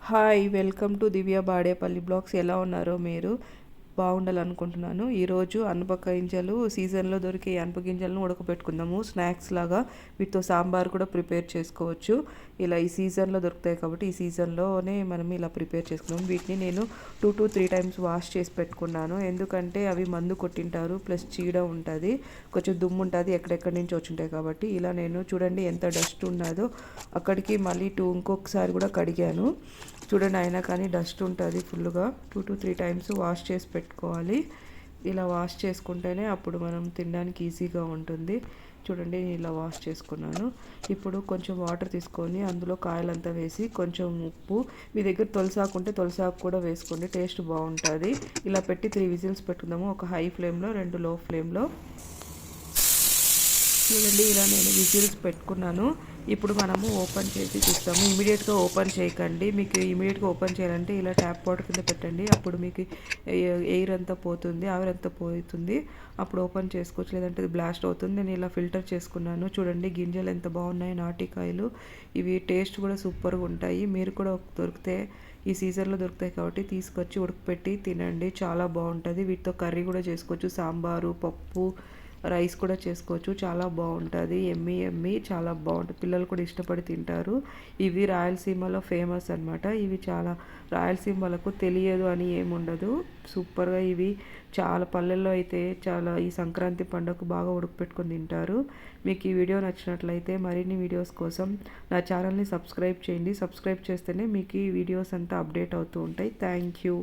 Hi welcome to Divya Badepalli blogs. ఎలా ఉన్నారో మీరు? బాగుండాలనుకుంటున్నాను. ఈరోజు అనప గింజలు సీజన్లో దొరికే అనప గింజలను ఉడకబెట్టుకుందాము స్నాక్స్ లాగా. వీటితో సాంబార్ కూడా ప్రిపేర్ చేసుకోవచ్చు. ఇలా ఈ సీజన్లో దొరుకుతాయి కాబట్టి ఈ సీజన్లోనే మనం ఇలా ప్రిపేర్ చేసుకున్నాం. వీటిని నేను 2 to 3 టైమ్స్ వాష్ చేసి పెట్టుకున్నాను. ఎందుకంటే అవి మందు కొట్టింటారు, ప్లస్ చీడ ఉంటుంది, కొంచెం దుమ్ము ఉంటుంది, ఎక్కడెక్కడి నుంచి వచ్చుంటాయి కాబట్టి. ఇలా నేను చూడండి ఎంత డస్ట్ ఉన్నదో, అక్కడికి మళ్ళీ ఇంకొకసారి కూడా కడిగాను. చూడండి అయినా కానీ డస్ట్ ఉంటుంది ఫుల్గా. 2 to 3 టైమ్స్ వాష్ చేసి పెట్టుకోవాలి. ఇలా వాష్ చేసుకుంటేనే అప్పుడు మనం తినడానికి ఈజీగా ఉంటుంది. చూడండి ఇలా వాష్ చేసుకున్నాను. ఇప్పుడు కొంచెం వాటర్ తీసుకొని అందులో కాయలంతా వేసి కొంచెం ఉప్పు, మీ దగ్గర తొలసాకు ఉంటే తొలసాకు కూడా వేసుకోండి, టేస్ట్ బాగుంటుంది. ఇలా పెట్టి 3 విజిల్స్ పెట్టుకుందాము. ఒక హై ఫ్లేమ్లో, 2 లో ఫ్లేమ్లో. చూడండి ఇలా నేను విజిల్స్ పెట్టుకున్నాను. ఇప్పుడు మనము ఓపెన్ చేసి చూస్తాము. ఇమీడియట్గా ఓపెన్ చేయకండి. మీకు ఇమీడియట్గా ఓపెన్ చేయాలంటే ఇలా ట్యాప్ వాటర్ కింద పెట్టండి. అప్పుడు మీకు ఎయిర్ అంతా పోతుంది, ఆవిరంతా పోతుంది. అప్పుడు ఓపెన్ చేసుకోవచ్చు, లేదంటే అది బ్లాస్ట్ అవుతుంది. నేను ఇలా ఫిల్టర్ చేసుకున్నాను. చూడండి గింజలు ఎంత బాగున్నాయి, నాటికాయలు. ఇవి టేస్ట్ కూడా సూపర్గా ఉంటాయి. మీరు కూడా దొరికితే ఈ సీజన్లో దొరుకుతాయి కాబట్టి తీసుకొచ్చి ఉడకపెట్టి తినండి, చాలా బాగుంటుంది. వీటితో కర్రీ కూడా చేసుకోవచ్చు, సాంబారు, పప్పు, రైస్ కూడా చేసుకోవచ్చు. చాలా బాగుంటుంది, ఎమ్మి ఎమ్మి, చాలా బాగుంటుంది. పిల్లలు కూడా ఇష్టపడి తింటారు. ఇవి రాయలసీమలో ఫేమస్ అనమాట. ఇవి చాలా రాయలసీమ వాళ్ళకు తెలియదు అని ఏముండదు. సూపర్గా ఇవి చాలా పల్లెల్లో అయితే చాలా ఈ సంక్రాంతి పండుగకు బాగా ఉడకపెట్టుకొని తింటారు. మీకు ఈ వీడియో నచ్చినట్లయితే మరిన్ని వీడియోస్ కోసం నా ఛానల్ని సబ్స్క్రైబ్ చేయండి. సబ్స్క్రైబ్ చేస్తేనే మీకు ఈ వీడియోస్ అంతా అప్డేట్ అవుతూ ఉంటాయి. Thank you.